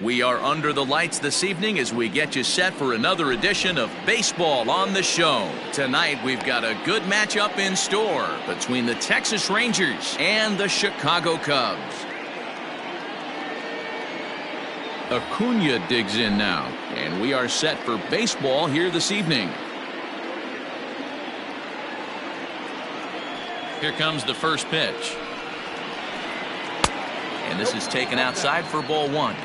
We are under the lights this evening as we get you set for another edition of Baseball on the Show. Tonight we've got a good matchup in store between the Texas Rangers and the Chicago Cubs. Acuna digs in now, and we are set for baseball here this evening. Here comes the first pitch. And this is taken outside for ball one.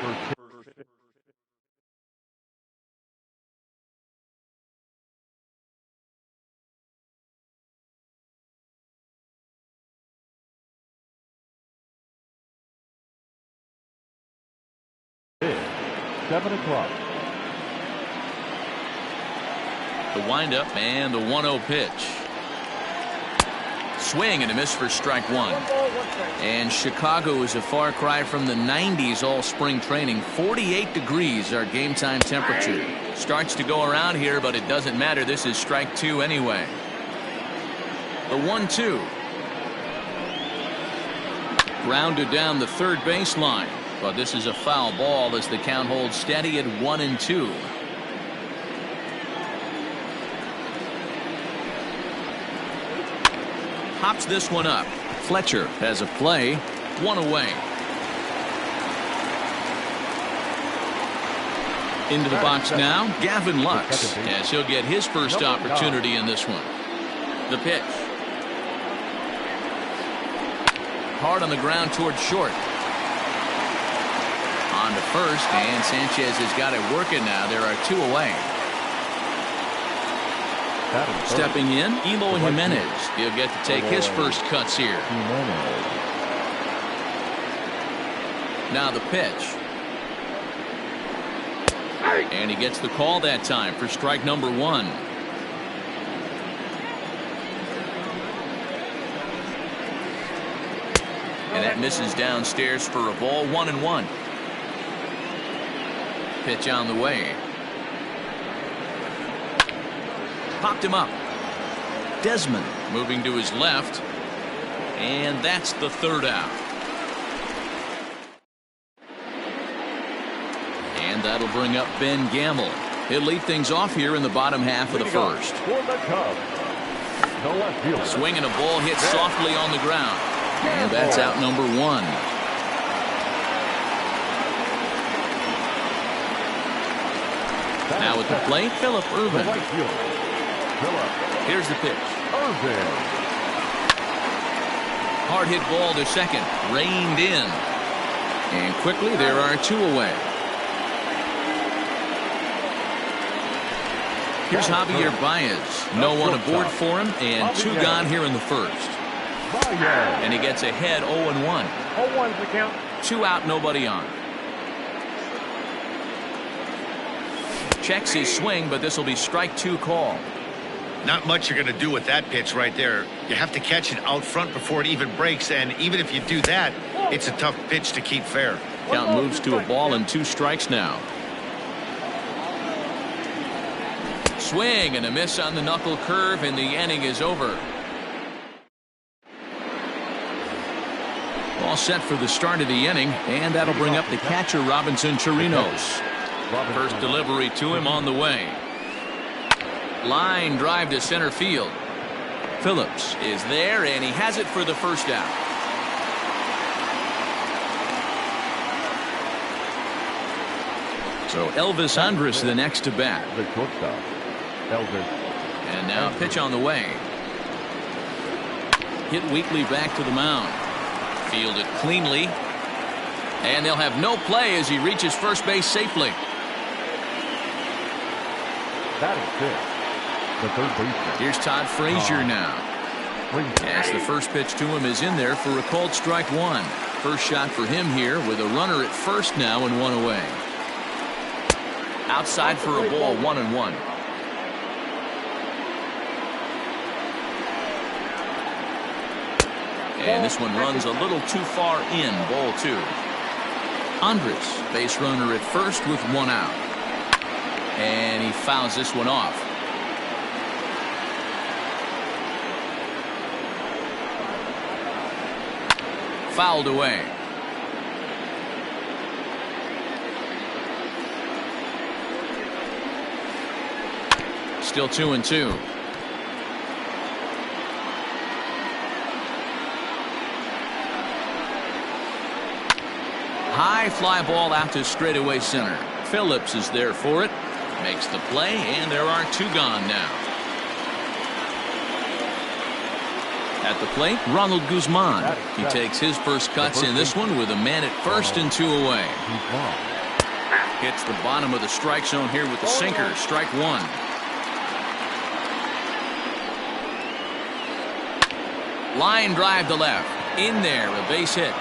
It's 7 o'clock. The windup and the 1-0 pitch. Swing and a miss for strike one. And Chicago is a far cry from the 90s all spring training. 48 degrees our game time temperature. Starts to go around here, but it doesn't matter. This is strike two anyway. The 1-2. Grounded down the third baseline. But this is a foul ball as the count holds steady at 1-2. Hops this one up. Fletcher has a play. One away. Into the box now, Gavin Lux, as he'll get his first opportunity in this one. The pitch. Hard on the ground towards short. On to first, and Sanchez has got it working now. There are two away. Stepping in, Eloy Jimenez. He'll get to take his first cuts here. Now the pitch. And he gets the call that time for strike number one. And that misses downstairs for a ball, 1-1. Pitch on the way. Popped him up. Desmond moving to his left. And that's the third out. And that'll bring up Ben Gamble. He'll lead things off here in the bottom half of the first. Swing and a ball hit softly on the ground. And that's out number one. Now at the plate, Phillip Ervin. Here's the pitch. Hard hit ball to second. Reined in. And quickly there are two away. Here's Javier Baez. No one aboard for him, and two gone here in the first. And he gets ahead 0-1. 0-1's the count. Two out, nobody on. Checks his swing, but this will be strike two call. Not much you're going to do with that pitch right there. You have to catch it out front before it even breaks, and even if you do that, it's a tough pitch to keep fair. Count moves to a ball and two strikes now. Swing and a miss on the knuckle curve, and the inning is over. All set for the start of the inning, and that'll bring up the catcher, Robinson Chirinos. First delivery to him on the way. Line drive to center field. Phillips is there, and he has it for the first out. So Elvis Andrus the next to bat. The shortstop, Elvis. And now pitch on the way. Hit weakly back to the mound. Fielded cleanly. And they'll have no play as he reaches first base safely. That is good. The third baseman. Here's Todd Frazier now. As the first pitch to him is in there for a called strike one. First shot for him here with a runner at first now and one away. Outside for a ball, 1-1. And this one runs a little too far in, ball two. Andres, base runner at first with one out. And he fouls this one off. Fouled away. Still 2-2. High fly ball out to straightaway center. Phillips is there for it. Makes the play, and there are two gone now. At the plate, Ronald Guzman. He takes his first cuts in this one with a man at first and two away. Hits the bottom of the strike zone here with the sinker. Strike one. Line drive to left. In there, a base hit.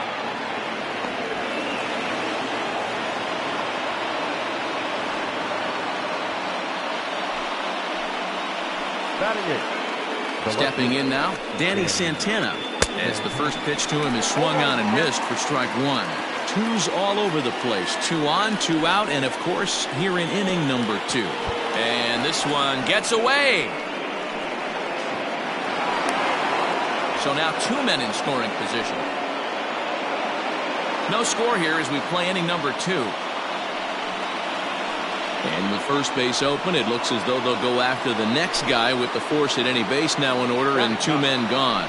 Stepping in now, Danny Santana, as the first pitch to him is swung on and missed for strike one. Twos all over the place. 2 on, 2 out, and of course here in inning number 2. And this one gets away. So now 2 men in scoring position. No score here as we play inning number 2. And with first base open, it looks as though they'll go after the next guy with the force at any base now in order and 2 men gone.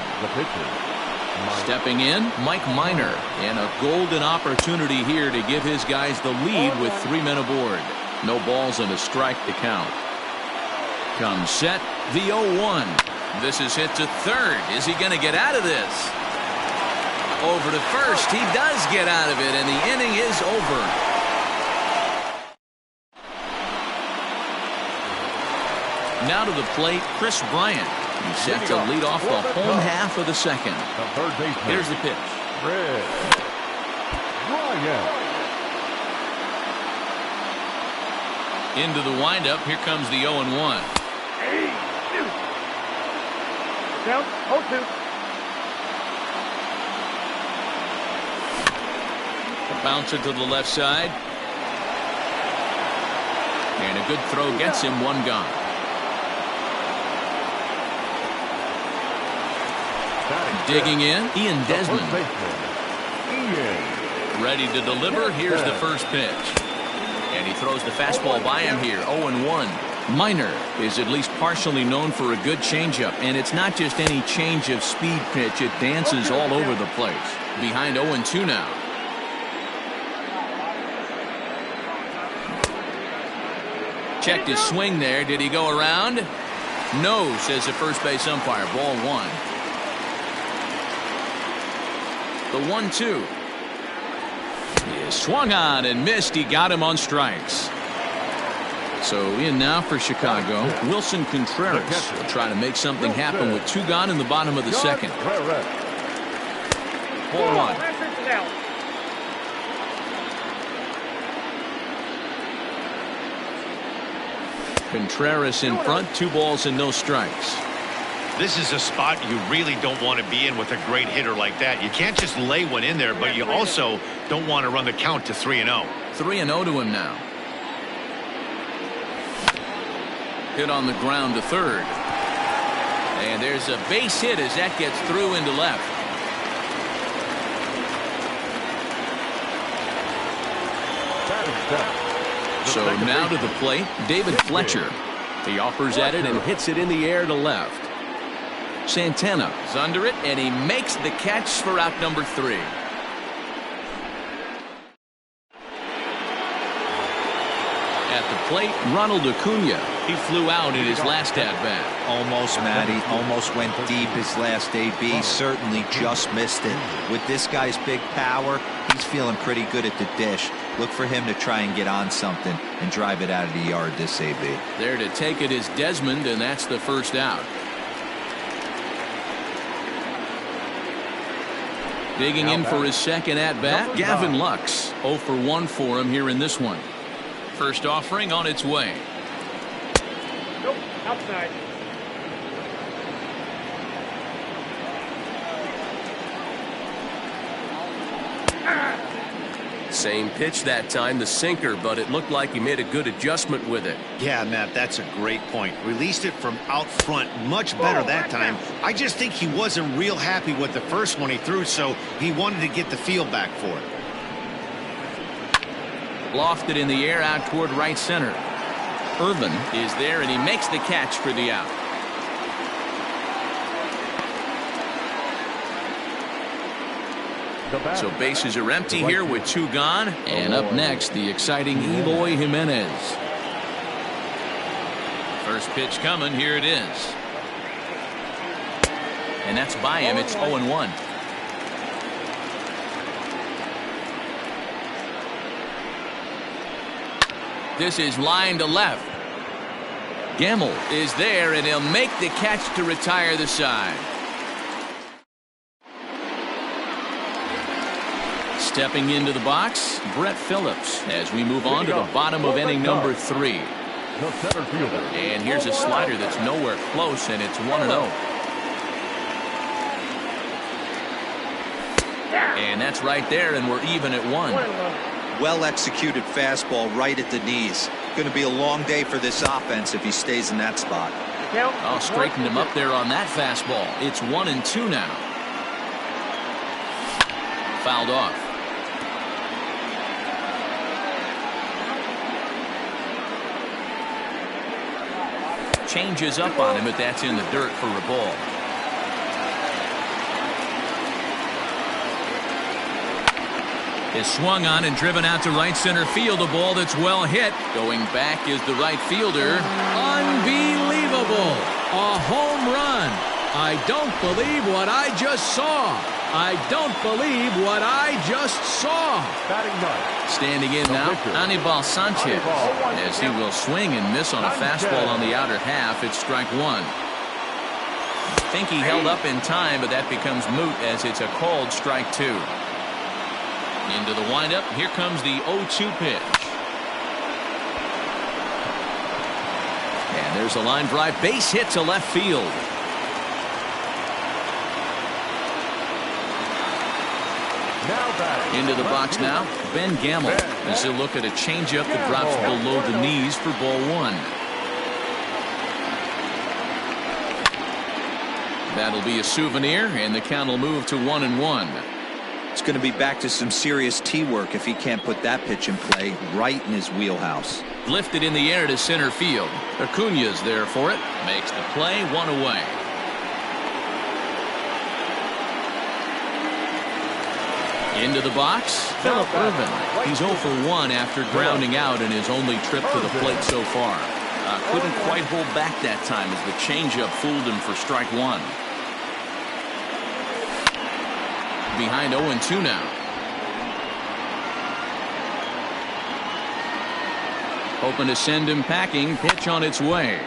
Stepping in, Mike Minor, and a golden opportunity here to give his guys the lead with 3 men aboard. No balls and a strike to count. Comes set, the 0-1. This is hit to third. Is he going to get out of this? Over to first. He does get out of it, and the inning is over. Now to the plate, Chris Bryant. He's set to lead off the home half of the second. Here's the pitch. Into the windup. Here comes the 0-1. Count 0-2. A bouncer to the left side. And a good throw gets him, 1 gone. Digging in, Ian Desmond. Ready to deliver. Here's the first pitch. And he throws the fastball by him here. 0-1. Minor is at least partially known for a good changeup. And it's not just any change of speed pitch. It dances all over the place. Behind 0-2 now. Checked his swing there. Did he go around? No, says the first base umpire. Ball 1. The 1-2. He swung on and missed. He got him on strikes. So in now for Chicago, Wilson Contreras will try to make something happen with 2 gone in the bottom of the second. 4-1. Contreras in front, 2 balls and no strikes. This is a spot you really don't want to be in with a great hitter like that. You can't just lay one in there, but you also don't want to run the count to 3-0. 3-0 to him now. Hit on the ground to third. And there's a base hit as that gets through into left. So now to the plate, David Fletcher. He offers at it and hits it in the air to left. Santana is under it, and he makes the catch for out number 3. At the plate, Ronald Acuna. He flew out in his last at-bat. Almost, Matty. Almost went deep his last AB. Certainly just missed it. With this guy's big power, He's feeling pretty good at the dish. Look for him to try and get on something and drive it out of the yard this AB. There to take it is Desmond, and that's the first out. Digging in for his second at-bat, Gavin Lux. 0 for 1 for him here in this one. First offering on its way. Nope, outside. Same pitch that time, the sinker, but it looked like he made a good adjustment with it. Yeah, Matt, that's a great point. Released it from out front much better that time. I just think he wasn't real happy with the first one he threw, so he wanted to get the feel back for it. Lofted in the air out toward right center. Irvin is there, and he makes the catch for the out. So bases are empty here with 2 gone. And up next, the exciting Eloy Jimenez. First pitch coming. Here it is. And that's by him. It's 0-1. This is line to left. Gamble is there, and he'll make the catch to retire the side. Stepping into the box, Brett Phillips, as we move on to the bottom of inning number 3. And here's a slider that's nowhere close, and it's 1-0. And that's right there, and we're even at 1. Well executed fastball right at the knees. Going to be a long day for this offense if he stays in that spot. I'll straighten him up there on that fastball. It's 1-2 now. Fouled off. Changes up on him, but that's in the dirt for a ball. Is swung on and driven out to right center field. A ball that's well hit. Going back is the right fielder. Unbelievable. A home run. I don't believe what I just saw. I don't believe what I just saw. Standing in now, Anibal Sanchez, as he will swing and miss on a fastball on the outer half. It's strike 1. I think he held up in time, but that becomes moot as it's a called strike 2. Into the windup. Here comes the 0-2 pitch. And there's a line drive. Base hit to left field. Into the box now, Ben Gamble, as he'll look at a changeup that drops below the knees for ball 1. That'll be a souvenir, and the count will move to 1-1. It's going to be back to some serious tee work if he can't put that pitch in play right in his wheelhouse. Lifted in the air to center field. Acuna's there for it. Makes the play, 1 away. Into the box, Phillip Irvin. He's 0 for 1 after grounding out in his only trip to the plate so far. Couldn't quite hold back that time as the changeup fooled him for strike 1. Behind 0-2 now. Hoping to send him packing. Pitch on its way.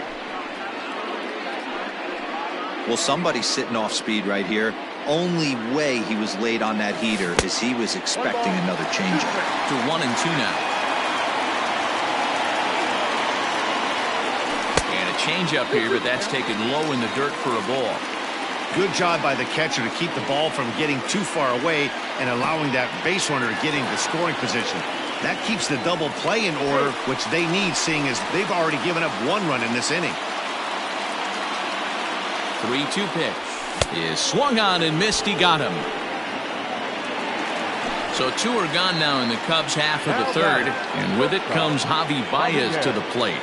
Well, somebody's sitting off speed right here. Only way he was late on that heater is he was expecting another changeup. To 1-2 now. And a changeup here, but that's taken low in the dirt for a ball. Good job by the catcher to keep the ball from getting too far away and allowing that base runner to get into scoring position. That keeps the double play in order, which they need, seeing as they've already given up 1 run in this inning. 3-2 pitch is swung on and missed. He got him. So 2 are gone now in the Cubs' half of the 3rd, and with it comes Javi Baez to the plate.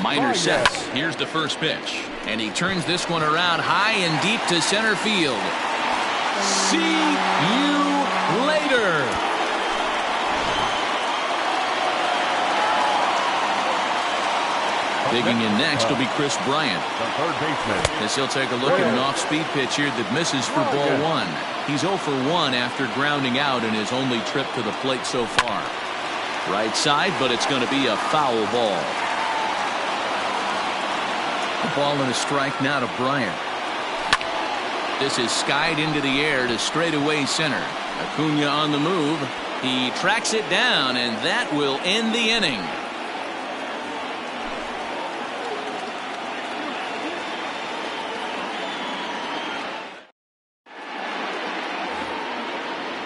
Minor sets. Here's the first pitch, and he turns this one around high and deep to center field. See you later. Digging in next will be Chris Bryant. The third baseman. As he'll take a look at an off-speed pitch here that misses for ball one. He's 0 for 1 after grounding out in his only trip to the plate so far. Right side, but it's going to be a foul ball. A ball and a strike now to Bryant. This is skied into the air to straightaway center. Acuna on the move. He tracks it down, and that will end the inning.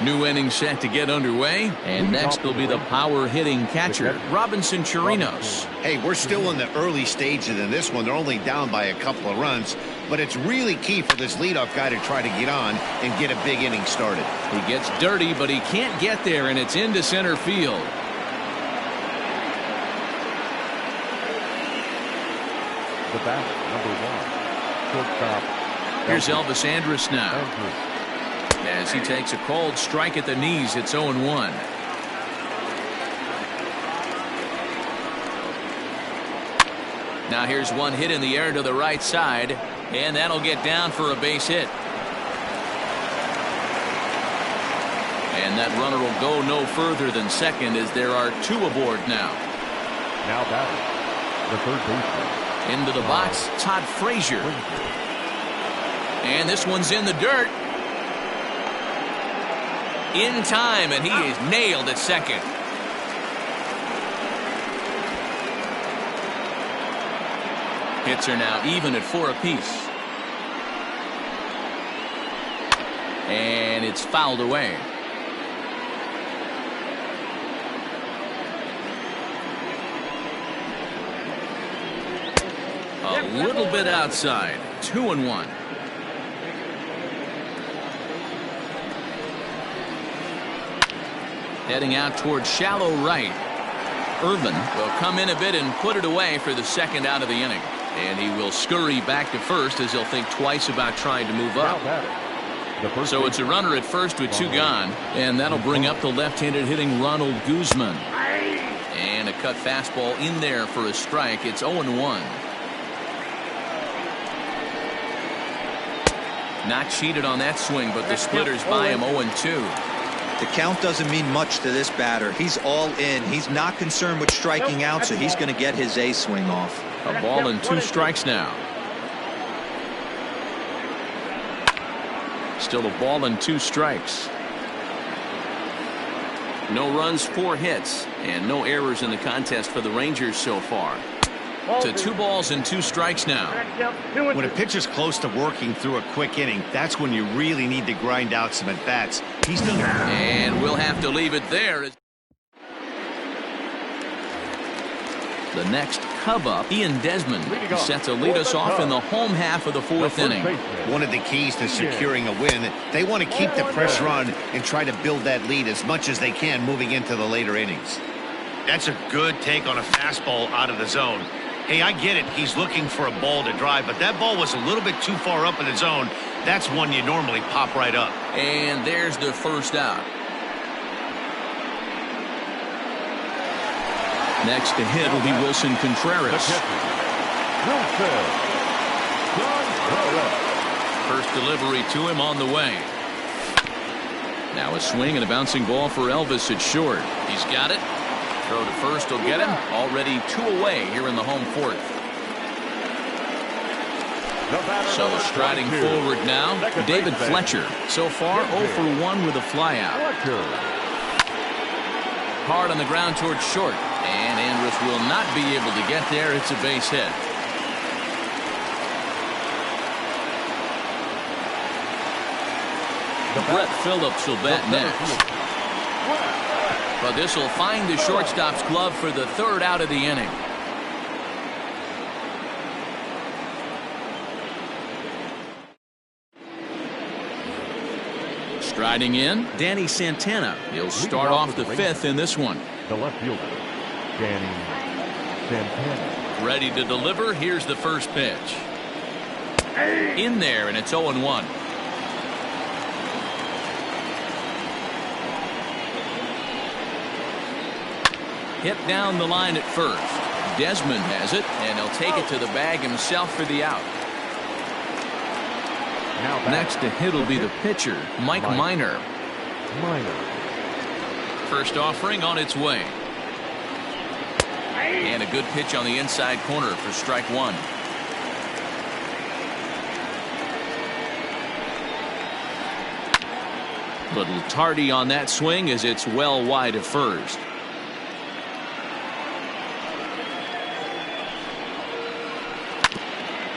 New inning set to get underway, and next will be the power hitting catcher, Robinson Chirinos. Hey, we're still in the early stages in this one. They're only down by a couple of runs, but it's really key for this leadoff guy to try to get on and get a big inning started. He gets dirty, but he can't get there, and it's into center field. The batter, number 1. Shortstop. Here's Elvis Andrus now. As he takes a cold strike at the knees, it's 0-1. Now here's one hit in the air to the right side, and that'll get down for a base hit. And that runner will go no further than second as there are 2 aboard now. Now batting, the third baseman. Into the box, Todd Frazier. And this one's in the dirt. In time, and he is nailed at second. Hits are now even at 4 apiece. And it's fouled away. A little bit outside. 2-1. Heading out towards shallow right. Irvin will come in a bit and put it away for the second out of the inning. And he will scurry back to first as he'll think twice about trying to move up. So it's a runner at first with 2 gone. And that'll bring up the left-handed hitting Ronald Guzman. And a cut fastball in there for a strike. It's 0-1. Not cheated on that swing, but the splitters by him 0-2. The count doesn't mean much to this batter. He's all in. He's not concerned with striking out, so he's going to get his A swing off. A ball and 2 strikes now. Still a ball and 2 strikes. No runs, 4 hits, and no errors in the contest for the Rangers so far. To 2 balls and 2 strikes now. When a pitcher's close to working through a quick inning, that's when you really need to grind out some at-bats. He's done it. And we'll have to leave it there. The next Cub up, Ian Desmond, set to lead us off in the home half of the 4th inning. One of the keys to securing a win, they want to keep the pressure on and try to build that lead as much as they can moving into the later innings. That's a good take on a fastball out of the zone. Hey, I get it. He's looking for a ball to drive, but that ball was a little bit too far up in the zone. That's one you normally pop right up. And there's the first out. Next to hit will be Wilson Contreras. First delivery to him on the way. Now a swing and a bouncing ball for Elvis at short. He's got it. Throw to first will get him. Already 2 away here in the home 4th. So striding forward now, David Fletcher. So far 0 for 1 with a flyout. Hard on the ground towards short. And Andrus will not be able to get there. It's a base hit. Brett Phillips will bat next. But this will find the shortstop's glove for the 3rd out of the inning. Striding in, Danny Santana. He'll start off the 5th in this one. The left fielder, Danny Santana. Ready to deliver. Here's the first pitch. In there, and it's 0-1. Hit down the line at first. Desmond has it, and he'll take it to the bag himself for the out. Next to hit will be the pitcher, Mike Minor. First offering on its way. And a good pitch on the inside corner for strike one. Little tardy on that swing as it's well wide of first.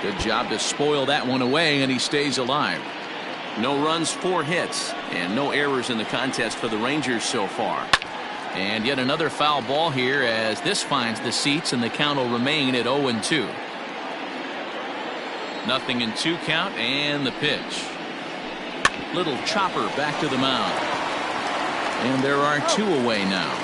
Good job to spoil that one away, and he stays alive. No runs, 4 hits, and no errors in the contest for the Rangers so far. And yet another foul ball here as this finds the seats, and the count will remain at 0-2. 0-2 count, and the pitch. Little chopper back to the mound. And there are 2 away now.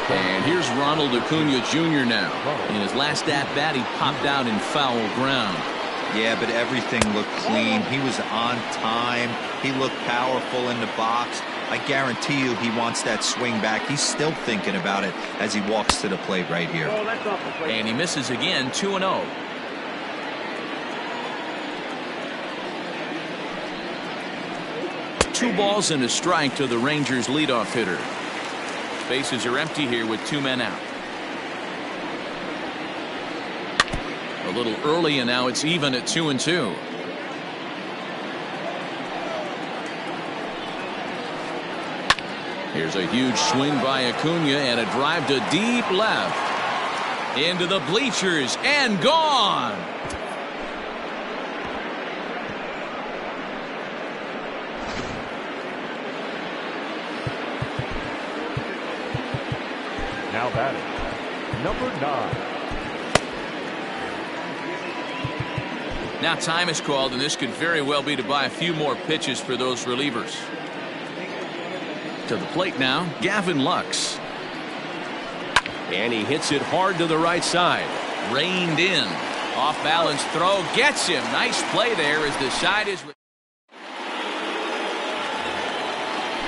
And here's Ronald Acuna Jr. now. In his last at-bat, he popped out in foul ground. Yeah, but everything looked clean. He was on time. He looked powerful in the box. I guarantee you he wants that swing back. He's still thinking about it as he walks to the plate right here. And he misses again, 2-0. Two balls and a strike to the Rangers leadoff hitter. Bases are empty here with 2 men out. A little early, and now it's even at 2-2. Here's a huge swing by Acuna and a drive to deep left. Into the bleachers and gone. Now batting, number 9. Now time is called, and this could very well be to buy a few more pitches for those relievers. To the plate now, Gavin Lux. And he hits it hard to the right side. Reined in. Off balance throw gets him. Nice play there as the side is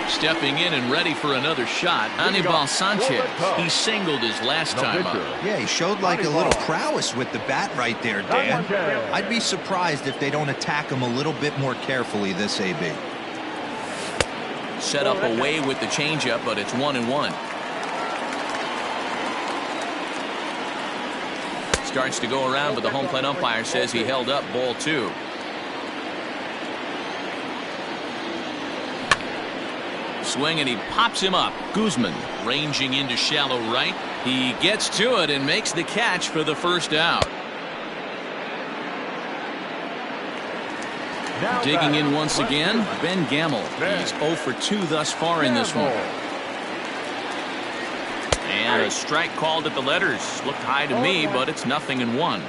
stepping in and ready for another shot. Anibal Sanchez. He singled his last time up. Yeah, he showed like a little prowess with the bat right there, Dan. I'd be surprised if they don't attack him a little bit more carefully this AB. Set up away with the changeup, but it's 1-1. Starts to go around, but the home plate umpire says he held up ball 2. Swing, and he pops him up. Guzman ranging into shallow right. He gets to it and makes the catch for the first out. Digging in once again, Ben Gamel. He's 0 for 2 thus far in this one. And a strike called at the letters. Looked high to me, but it's 0-1.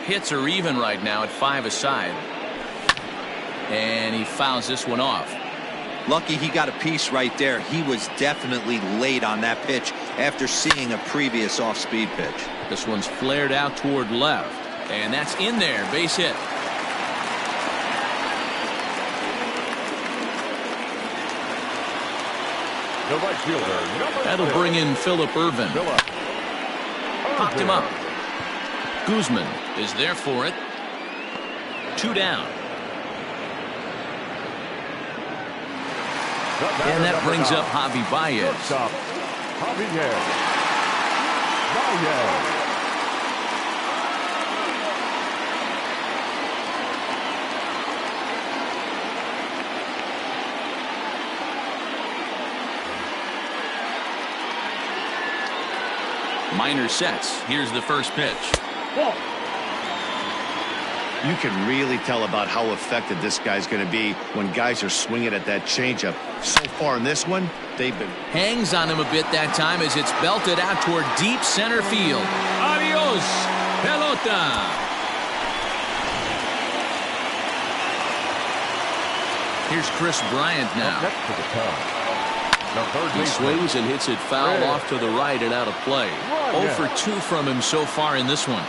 Hits are even right now at 5 aside. And he fouls this one off. Lucky he got a piece right there. He was definitely late on that pitch after seeing a previous off-speed pitch. This one's flared out toward left. And that's in there. Base hit. The right fielder, That'll bring in Phillip Ervin. Popped him up. Guzman is there for it. 2 down. And that brings up Javi Baez. Minor sets. Here's the first pitch. You can really tell about how effective this guy's going to be when guys are swinging at that changeup. So far in this one, they've been... Hangs on him a bit that time as it's belted out toward deep center field. Adios, pelota. Here's Chris Bryant now. He swings and hits it foul off to the right and out of play. 0 for 2 from him so far in this one.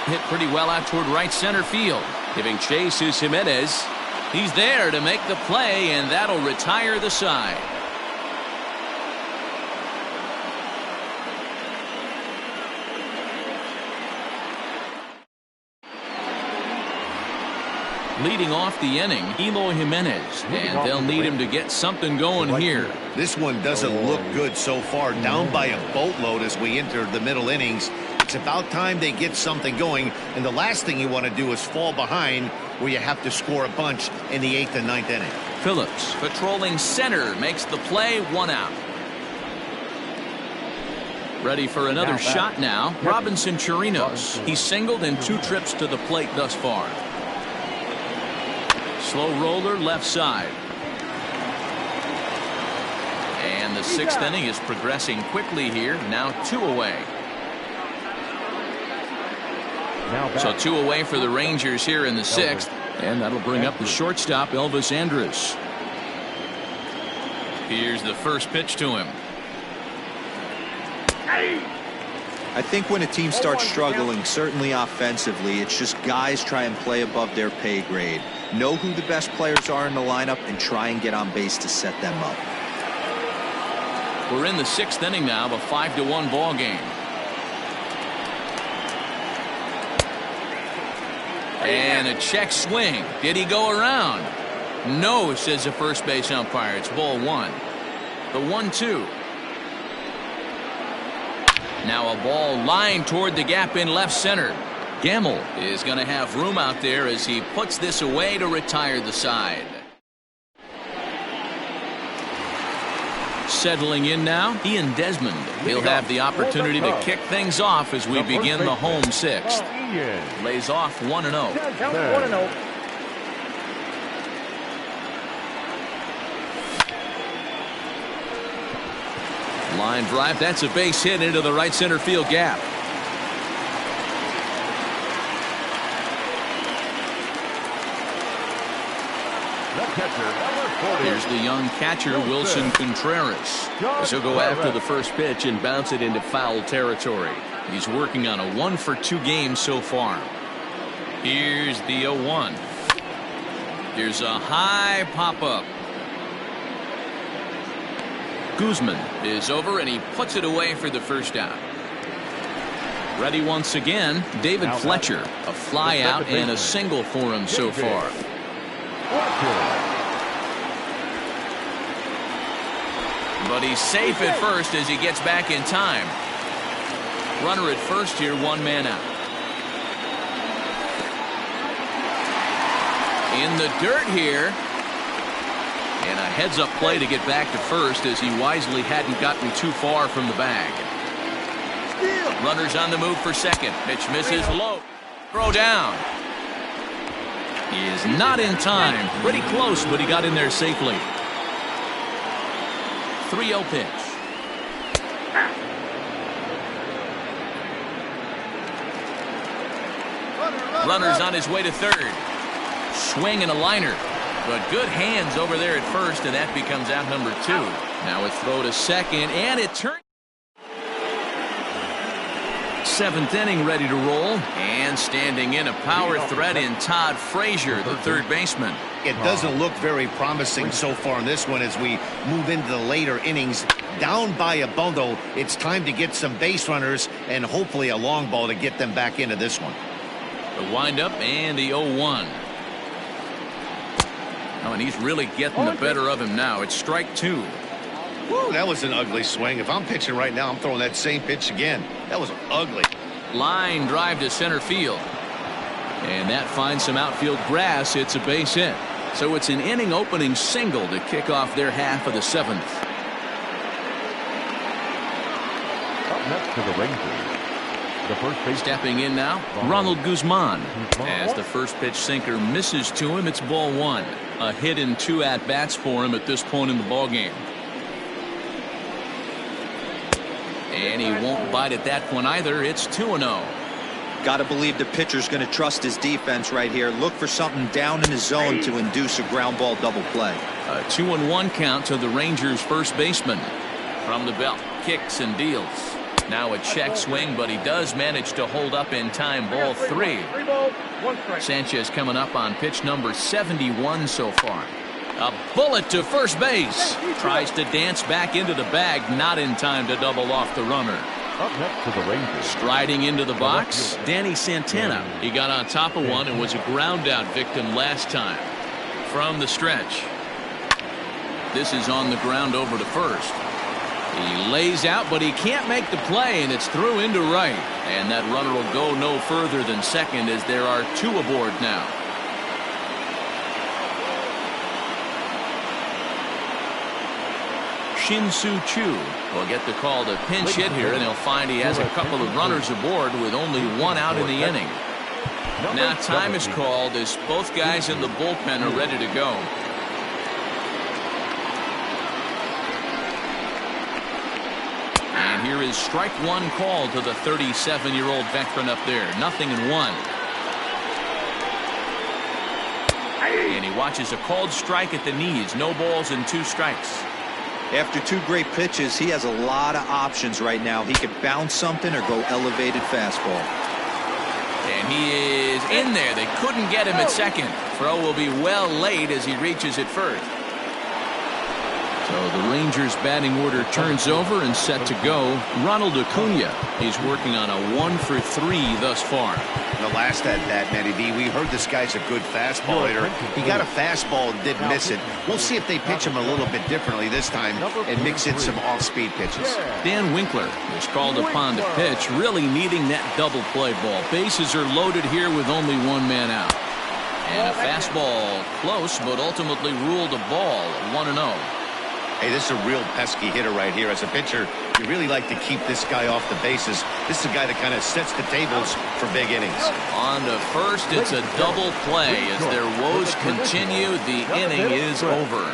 Hit pretty well out toward right center field. Giving chase is Jimenez. He's there to make the play, and that'll retire the side. Leading off the inning, Eloy Jimenez, and they'll need him to get something going here. This one doesn't look good so far. Down by a boatload as we enter the middle innings. It's about time they get something going, and the last thing you want to do is fall behind where you have to score a bunch in the 8th and 9th inning. Phillips, patrolling center, makes the play, 1 out. Ready for another shot now. Robinson Chirinos. He's singled in 2 trips to the plate thus far. Slow roller left side. And the 6th inning is progressing quickly here. Now 2 away. So 2 away for the Rangers here in the 6th. And that'll bring up the shortstop, Elvis Andrus. Here's the first pitch to him. I think when a team starts struggling, certainly offensively, it's just guys try and play above their pay grade. Know who the best players are in the lineup and try and get on base to set them up. We're in the 6th inning now, a 5-1 ball game. And a check swing. Did he go around? No, says the first base umpire. It's ball 1. The 1-2. Now a ball lined toward the gap in left center. Gamble is going to have room out there as he puts this away to retire the side. Settling in now, Ian Desmond. He'll have the opportunity to kick things off as we begin the home 6th. Lays off 1-0. Line drive, that's a base hit into the right center field gap. Here's the young catcher, Wilson Contreras. He'll go after the first pitch and bounce it into foul territory. He's working on a 1-for-2 game so far. Here's the 0-1. Here's a high pop-up. Guzman is over, and he puts it away for the first out. Ready once again, David Fletcher. A fly out and a single for him so far. But he's safe at first as he gets back in time. Runner at first here, 1 man out. In the dirt here. And a heads-up play to get back to first as he wisely hadn't gotten too far from the bag. Runners on the move for second. Pitch misses low. Throw down. He is not in time. Pretty close, but he got in there safely. 3-0 pitch. Runners on his way to third. Swing and a liner. But good hands over there at first, and that becomes out number 2. Now a throw to second, and it turns. 7th inning ready to roll. And standing in a power threat in Todd Frazier, the third baseman. It doesn't look very promising so far in this one as we move into the later innings. Down by a bundle, it's time to get some base runners and hopefully a long ball to get them back into this one. The windup and the 0-1. Oh, and he's really getting the better of him now. It's strike 2. Woo, that was an ugly swing. If I'm pitching right now, I'm throwing that same pitch again. That was ugly. Line drive to center field. And that finds some outfield grass. It's a base hit. So it's an inning opening single to kick off their half of the 7th. Up next to the Rangers. The first base. Stepping in now, Ronald Guzman. As the first pitch sinker misses to him, it's ball 1. A hit in 2 at-bats for him at this point in the ballgame. And he won't bite at that one either. It's 2-0. Got to believe the pitcher's going to trust his defense right here. Look for something down in his zone to induce a ground ball double play. A 2-1 count to the Rangers' first baseman. From the belt, kicks and deals. Now a check swing, but he does manage to hold up in time. Ball 3. 3 balls, 1 strike. Sanchez coming up on pitch number 71 so far. A bullet to first base. Tries to dance back into the bag, not in time to double off the runner. Up next to the Rangers. Striding into the box, Danny Santana. He got on top of one and was a ground out victim last time. From the stretch. This is on the ground over to first. He lays out, but he can't make the play, and it's through into right. And that runner will go no further than second as there are 2 aboard now. Shin-Soo Choo will get the call to pinch hit here, and he'll find he has a couple of runners aboard with only 1 out in the inning. Now time is called as both guys in the bullpen are ready to go. And here is strike 1 call to the 37-year-old veteran up there. 0-1. And he watches a called strike at the knees. No balls and 2 strikes. After 2 great pitches, he has a lot of options right now. He could bounce something or go elevated fastball. And he is in there. They couldn't get him at second. Throw will be well late as he reaches at first. So the Rangers batting order turns over and set to go. Ronald Acuna. He's working on a 1-for-3 thus far. The last at bat, Matty B, we heard this guy's a good fastball hitter. He got a fastball and did miss it. We'll see if they pitch him a little bit differently this time and mix in some off-speed pitches. Dan Winkler is called upon to pitch, really needing that double play ball. Bases are loaded here with only 1 man out. And a fastball close, but ultimately ruled a ball. 1-0. Hey, this is a real pesky hitter right here. As a pitcher, you really like to keep this guy off the bases. This is a guy that kind of sets the tables for big innings. On to first, it's a double play. As their woes continue, the inning is over.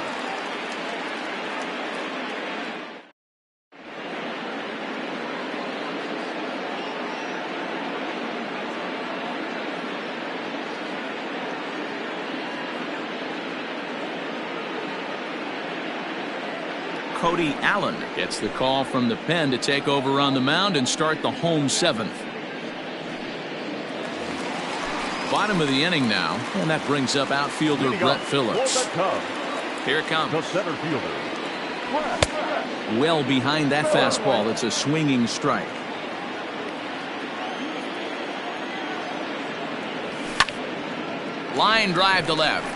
Cody Allen gets the call from the pen to take over on the mound and start the home 7th. Bottom of the inning now, and that brings up outfielder Brett Phillips. Here it comes. The center fielder. Well behind that fastball. It's a swinging strike. Line drive to left.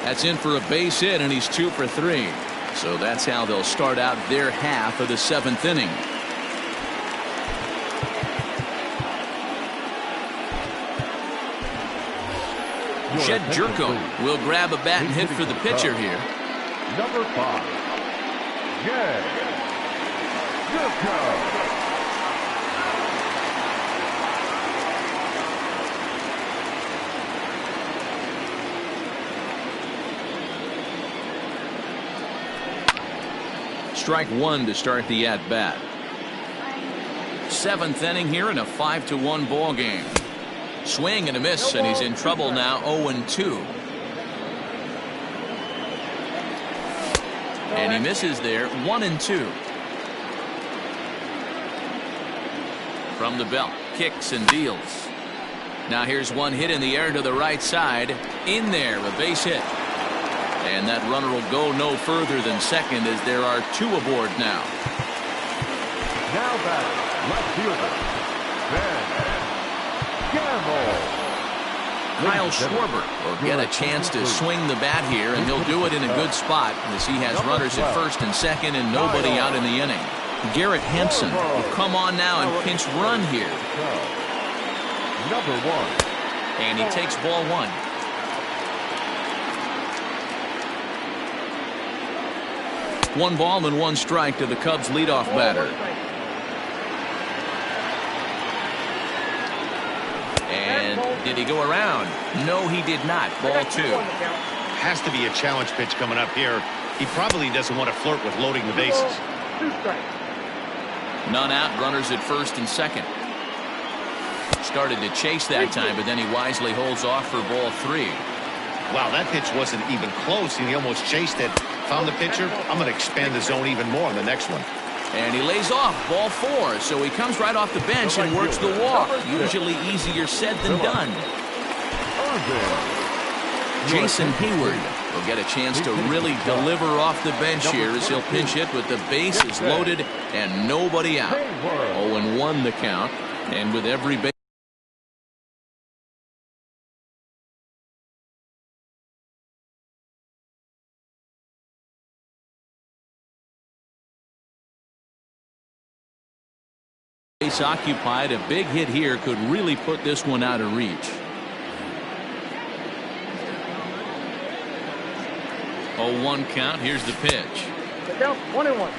That's in for a base hit, and he's 2 for 3. So that's how they'll start out their half of the 7th inning. Jed Jerko will grab a bat and hit for the pitcher here. Number 5. Jed Jerko. Strike 1 to start the at-bat. 7th inning here in a 5-1 ball game. Swing and a miss, and he's in trouble now. 0-2. And he misses there. 1-2. From the belt, kicks and deals. Now here's one hit in the air to the right side. In there, a base hit. And that runner will go no further than second as there are 2 aboard now. Now batting, left fielder, Ben Gamble. Kyle Schwarber will get a chance to swing the bat here, and he'll do it in a good spot as he has runners at first and second and nobody out in the inning. Garrett Hampson will come on now and pinch run here. Number 1. And he takes ball 1. One ball and 1 strike to the Cubs leadoff batter. And did he go around? No, he did not. Ball 2. Has to be a challenge pitch coming up here. He probably doesn't want to flirt with loading the bases. 2 strikes. None out, runners at first and second. Started to chase that time, but then he wisely holds off for ball 3. Wow, that pitch wasn't even close, and he almost chased it. Found the pitcher. I'm going to expand the zone even more on the next one. And he lays off, ball 4. So he comes right off the bench and works the walk. Usually easier said than done. Jason Hayward will get a chance to really deliver off the bench here as he'll pinch hit with the bases loaded and nobody out. 0-1 the count. And with every base occupied, a big hit here could really put this one out of reach. 0-1 count. Here's the pitch. Get down, 1-1.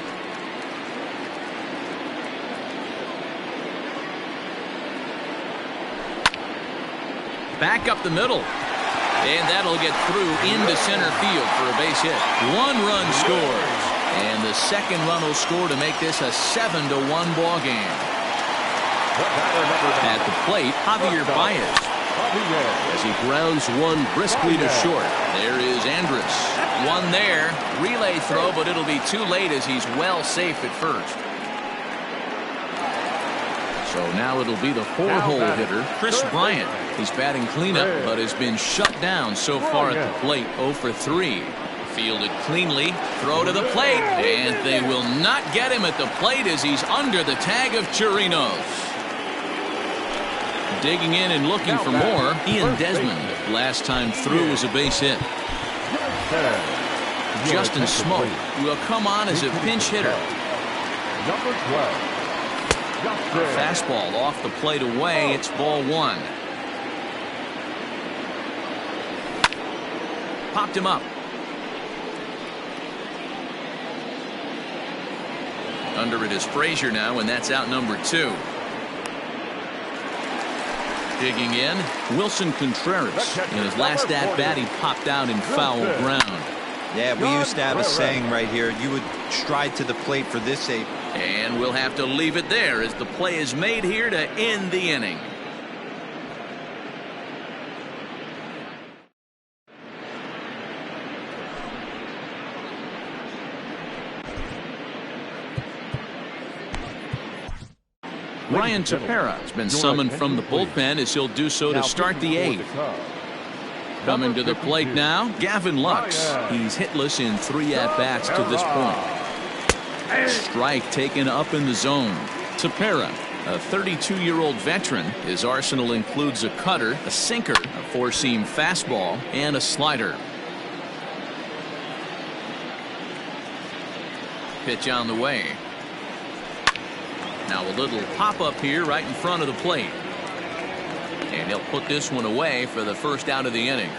Back up the middle. And that'll get through into center field for a base hit. 1 run scores. And the second run will score to make this a 7-1 ball game. At the plate, Javier Baez. As he grounds one briskly to short. There is Andrus. One there. Relay throw, but it'll be too late as he's well safe at first. So now it'll be the 4-hole hitter, Chris Bryant. He's batting cleanup, but has been shut down so far at the plate. 0 for 3. Fielded cleanly. Throw to the plate. And they will not get him at the plate as he's under the tag of Chirinos. Digging in and looking for more, Ian Desmond. Last time through was a base hit. Justin Smoke will come on as a pinch hitter. Number 12. Fastball off the plate away. It's ball 1. Popped him up. Under it is Frazier now, and that's out number 2. Digging in, Wilson Contreras. In his last at-bat, he popped out in foul ground. Yeah, we used to have a saying right here. You would stride to the plate for this ape. And we'll have to leave it there as the play is made here to end the inning. Ryan Tepera has been summoned from the bullpen as he'll do so to start the 8th. Coming to the plate now, Gavin Lux. He's hitless in 3 at-bats to this point. Strike taken up in the zone. Tepera, a 32-year-old veteran. His arsenal includes a cutter, a sinker, a 4-seam fastball, and a slider. Pitch on the way. Now a little pop-up here right in front of the plate. And he'll put this one away for the first out of the inning.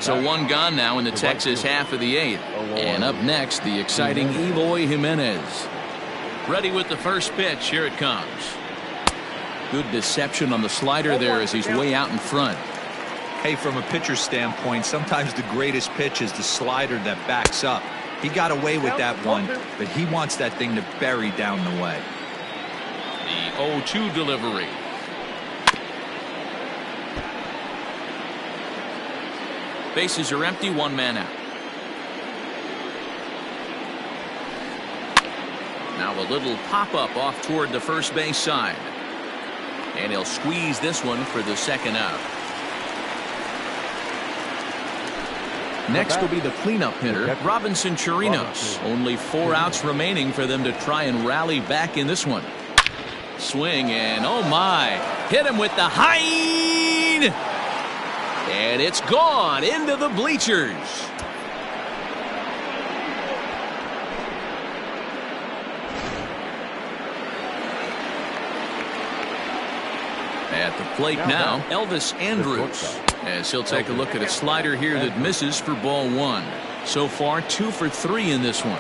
So 1 gone now in the Texas half of the 8th. And up next, the exciting Eloy Jimenez. Ready with the first pitch. Here it comes. Good deception on the slider there as he's way out in front. Hey, from a pitcher's standpoint, sometimes the greatest pitch is the slider that backs up. He got away with that one, but he wants that thing to bury down the way. The 0-2 delivery. Bases are empty, 1 man out. Now a little pop-up off toward the first base side. And he'll squeeze this one for the second out. Next will be the cleanup hitter, Robinson Chirinos. Only 4 outs remaining for them to try and rally back in this one. Swing and oh my, hit him with the high, and it's gone into the bleachers. At the plate now, Elvis Andrus, as he'll take a look at a slider here that misses for ball 1. So far 2 for 3 in this one.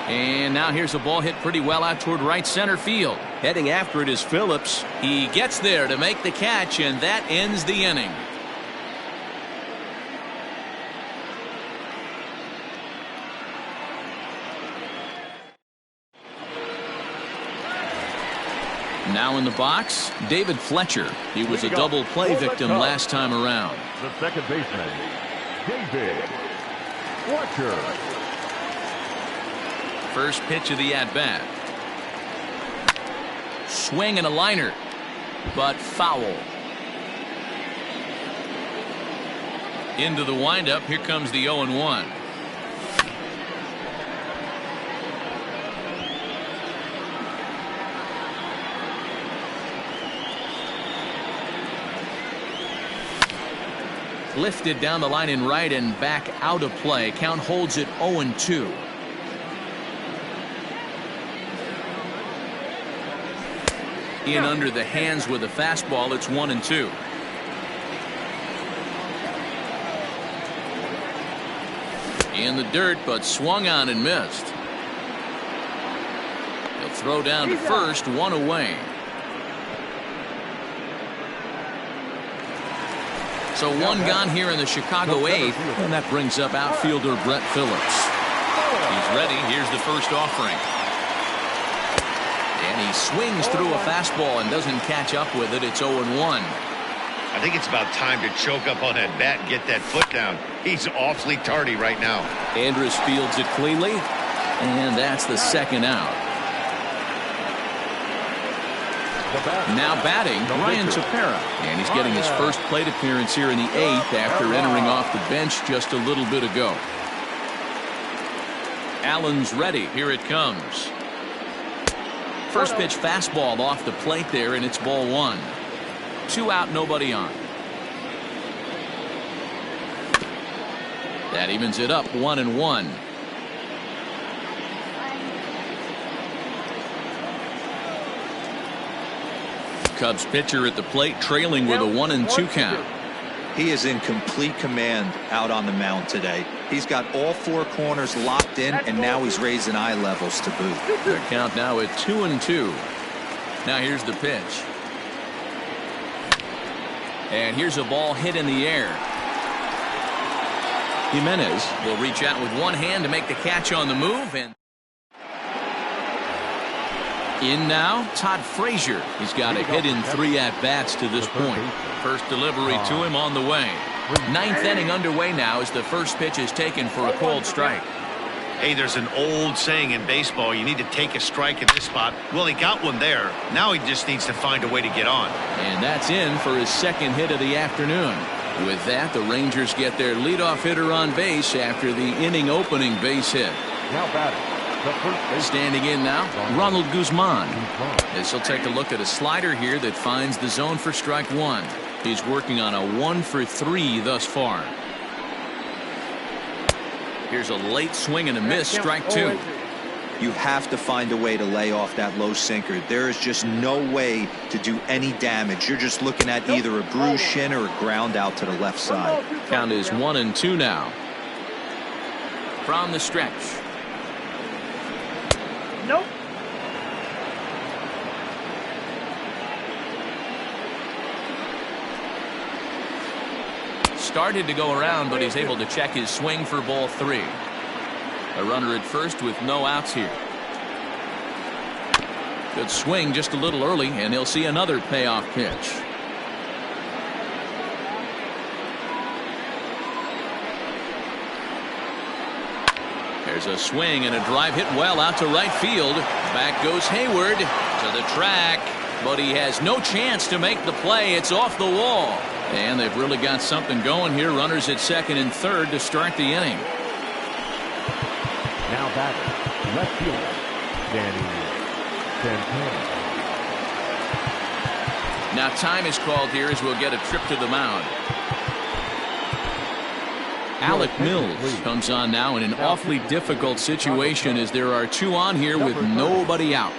And now here's a ball hit pretty well out toward right center field. Heading after it is Phillips. He gets there to make the catch, and that ends the inning. Now in the box, David Fletcher. He was a double play victim last time around. The second baseman, David Fletcher. First pitch of the at-bat. Swing and a liner, but foul. Into the windup. Here comes the 0-1. Lifted down the line in right and back out of play. Count holds it 0-2. In under the hands with a fastball. It's 1-2. In the dirt, but swung on and missed. He'll throw down to first, one away. So one gone here in the Chicago eighth, and that brings up outfielder Brett Phillips. He's ready. Here's the first offering. And he swings through a fastball and doesn't catch up with it. It's 0-1. I think it's about time to choke up on that bat and get that foot down. He's awfully tardy right now. Andrus fields it cleanly, and that's the second out. Now batting, Ryan Tepera. And he's getting his first plate appearance here in the eighth after entering off the bench just a little bit ago. Allen's ready. Here it comes. First pitch fastball off the plate there, and it's ball one. 2 out, nobody on. That evens it up, 1-1. Cubs pitcher at the plate, trailing with a 1-2 count. He is in complete command out on the mound today. He's got all 4 corners locked in, and now he's raising eye levels to boot. The count now at 2-2. Now here's the pitch. And here's a ball hit in the air. Jimenez will reach out with one hand to make the catch on the move. And in now, Todd Frazier. He's got a hit in 3 at-bats to this point. First delivery to him on the way. Ninth inning underway now as the first pitch is taken for a called strike. Hey, there's an old saying in baseball, you need to take a strike at this spot. Well, he got one there. Now he just needs to find a way to get on. And that's in for his second hit of the afternoon. With that, the Rangers get their leadoff hitter on base after the inning opening base hit. Now batting. Standing in now, Ronald Guzman. As he'll take a look at a slider here that finds the zone for strike one. He's working on a 1-for-3 thus far. Here's a late swing and a miss, strike two. You have to find a way to lay off that low sinker. There is just no way to do any damage. You're just looking at either a bruised shin or a ground out to the left side. Count is 1-2 now. From the stretch. Nope. Started to go around, but he's able to check his swing for ball 3. A runner at first with no outs here. Good swing just a little early, and he'll see another payoff pitch. There's a swing and a drive hit well out to right field. Back goes Hayward to the track, but he has no chance to make the play. It's off the wall. And they've really got something going here. Runners at second and third to start the inning. Now batting, left fielder, Danny Santana. Now time is called here as we'll get a trip to the mound. Alec Mills comes on now in an awfully difficult situation as there are 2 on here with nobody out.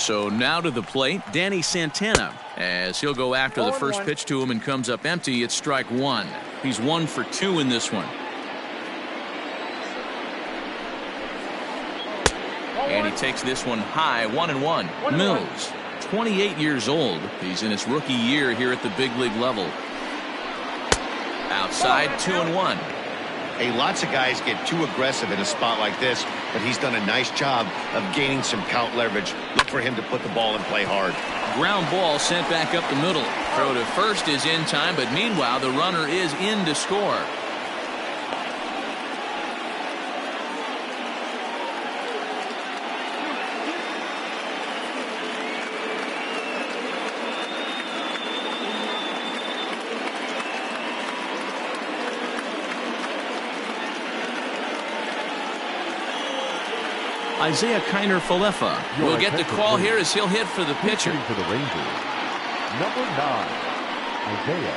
So now to the plate, Danny Santana, as he'll go after the first pitch to him and comes up empty. It's strike one. He's 1 for 2 in this one. And he takes this one high, 1-1. Mills, 28 years old. He's in his rookie year here at the big league level. Outside, 2-1. Hey, lots of guys get too aggressive in a spot like this, but he's done a nice job of gaining some count leverage. Look for him to put the ball in play hard. Ground ball sent back up the middle. Throw to first is in time, but meanwhile the runner is in to score. Isaiah Kiner-Falefa will get the call here as he'll hit for the pitcher. For the Rangers, number 9, Isaiah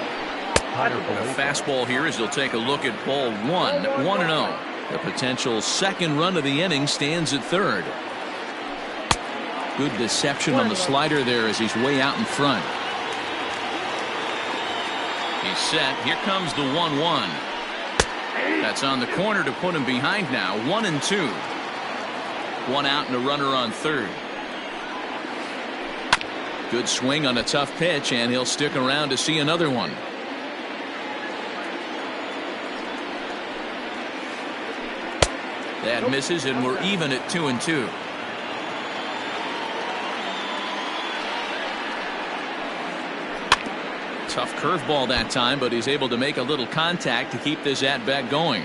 Kiner-Falefa. A fastball here as he'll take a look at ball 1, 1-0. The potential second run of the inning stands at third. Good deception on the slider there as he's way out in front. He's set. Here comes the 1-1. That's on the corner to put him behind now. 1-2. 1 out and a runner on third. Good swing on a tough pitch, and he'll stick around to see another one. That misses, and we're even at 2-2. Tough curveball that time, but he's able to make a little contact to keep this at-bat going.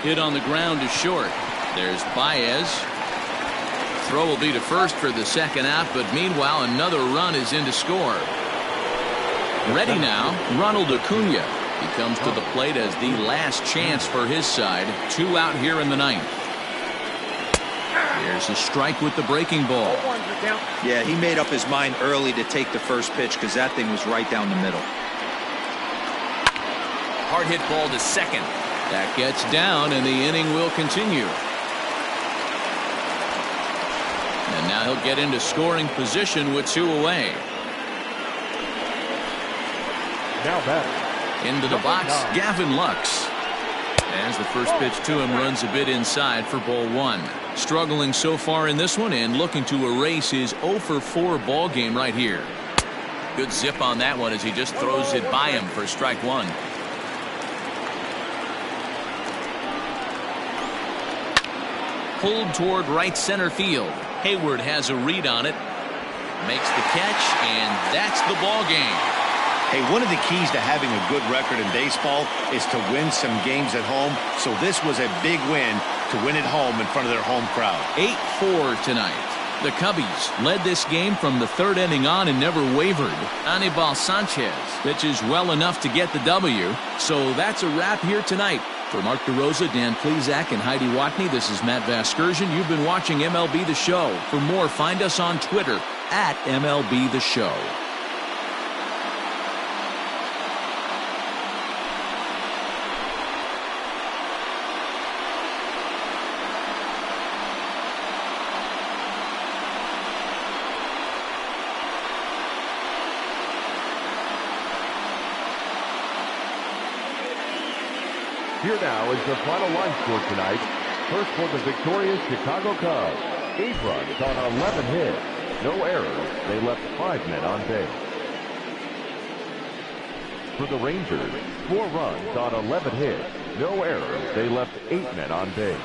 Hit on the ground is short. There's Baez. Throw will be to first for the second out, but meanwhile another run is in to score. Ready now, Ronald Acuna. He comes to the plate as the last chance for his side. 2 out here in the ninth. There's a strike with the breaking ball. Yeah, he made up his mind early to take the first pitch because that thing was right down the middle. Hard hit ball to second. That gets down, and the inning will continue. And now he'll get into scoring position with 2 away. Now batting. Into the box, Gavin Lux. As the first pitch to him runs a bit inside for ball 1. Struggling so far in this one and looking to erase his 0 for 4 ball game right here. Good zip on that one as he just throws it by him for strike 1. Pulled toward right center field. Hayward has a read on it. Makes the catch, and that's the ball game. Hey, one of the keys to having a good record in baseball is to win some games at home. So this was a big win to win at home in front of their home crowd. 8-4 tonight. The Cubbies led this game from the third inning on and never wavered. Anibal Sanchez pitches well enough to get the W. So that's a wrap here tonight. For Mark DeRosa, Dan Plezak, and Heidi Watney, this is Matt Vasgersian. You've been watching MLB The Show. For more, find us on Twitter at MLB The Show. Here now is the final line score tonight. First for the victorious Chicago Cubs. 8 runs on 11 hits. No errors. They left 5 men on base. For the Rangers, 4 runs on 11 hits. No errors. They left 8 men on base.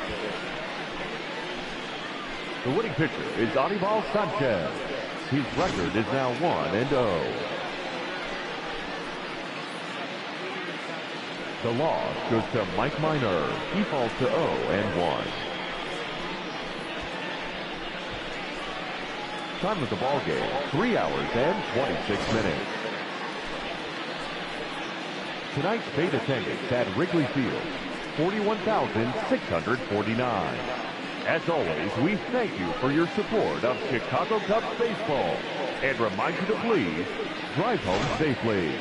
The winning pitcher is Anibal Sanchez. His record is now 1-0. The loss goes to Mike Minor. He falls to 0-1. Time of the ball game, 3 hours and 26 minutes. Tonight's paid attendance at Wrigley Field, 41,649. As always, we thank you for your support of Chicago Cubs baseball and remind you to please drive home safely.